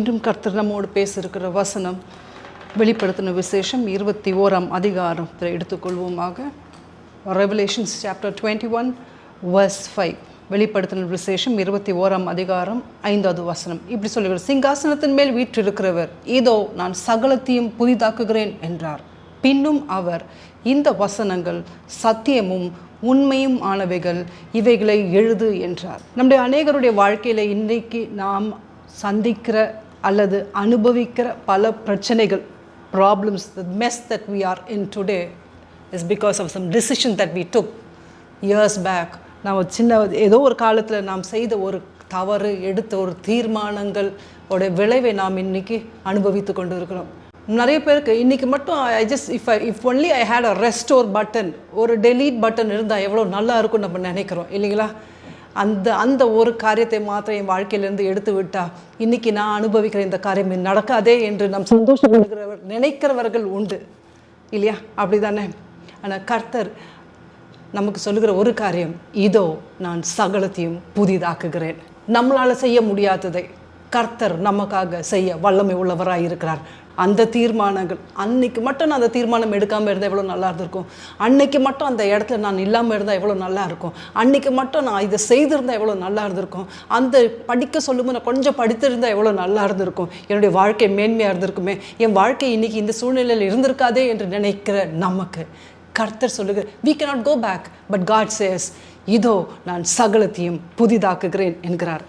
இன்றும் கர்த்தர் நம்மோடு பேசியிருக்கிற வசனம் வெளிப்படுத்தின விசேஷம் 21ஆம் அதிகாரத்தை எடுத்துக்கொள்வோமாக. Revelations chapter 21 verse 5. வெளிப்படுத்தின விசேஷம் 21ஆம் அதிகாரம் 5வது வசனம் இப்படி சொல்லுகிறார், சிங்காசனத்தின் மேல் வீற்றிருக்கிறவர் இதோ நான் சகலத்தையும் புதிதாக்குகிறேன் என்றார். பின்னும் அவர், இந்த வசனங்கள் சத்தியமும் உண்மையும் ஆனவைகள், இவைகளை எழுது என்றார். நம்முடைய அநேகருடைய வாழ்க்கையில் இன்றைக்கு நாம் சந்திக்கிற அல்லது அனுபவிக்கிற பல பிரச்சனைகள், problems, the mess that we are in today is because of some decision that we took years back. நாம் ஏதோ ஒரு காலத்தில் நாம் செய்த ஒரு தவறு, எடுத்த ஒரு தீர்மானங்கள் உடைய விளைவை நாம் இன்றைக்கி அனுபவித்து கொண்டு இருக்கிறோம். நிறைய பேருக்கு இன்றைக்கி மட்டும் if only I had a restore button, ஒரு delete button இருந்தால் எவ்வளோ நல்லா இருக்கும் நம்ம நினைக்கிறோம் இல்லைங்களா? அந்த ஒரு காரியத்தை மாத்திரம் என் வாழ்க்கையிலேருந்து எடுத்து விட்டால் இன்றைக்கி நான் அனுபவிக்கிற இந்த காரியம் நடக்காதே என்று நம் நினைக்கிறவர்கள் உண்டு இல்லையா? அப்படி தானே? ஆனால் கர்த்தர் நமக்கு சொல்லுகிற ஒரு காரியம், இதோ நான் சகலத்தையும் புதிதாக்குகிறேன். நம்மளால் செய்ய முடியாததை கர்த்தர் நமக்காக செய்ய வல்லமை உள்ளவராக இருக்கிறார். அந்த தீர்மானங்கள் அன்னைக்கு மட்டும் நான் அந்த தீர்மானம் எடுக்காமல் இருந்தால் எவ்வளோ நல்லா இருந்திருக்கும், அன்னைக்கு மட்டும் அந்த இடத்துல நான் இல்லாமல் இருந்தால் எவ்வளோ நல்லா இருக்கும், அன்னைக்கு மட்டும் நான் இதை செய்திருந்தால் எவ்வளோ நல்லா இருந்திருக்கும், அந்த படிக்க சொல்லும்போது நான் கொஞ்சம் படித்திருந்தால் எவ்வளோ நல்லா இருந்திருக்கும், என்னுடைய வாழ்க்கை மேன்மையாக இருந்திருக்குமே, என் வாழ்க்கை இன்றைக்கி இந்த சூழ்நிலையில் இருந்திருக்காதே என்று நினைக்கிற நமக்கு கர்த்தர் சொல்லுகிற, we cannot go back, but God says, இதோ நான் சகலத்தையும் புதிதாக்குகிறேன் என்கிறார்.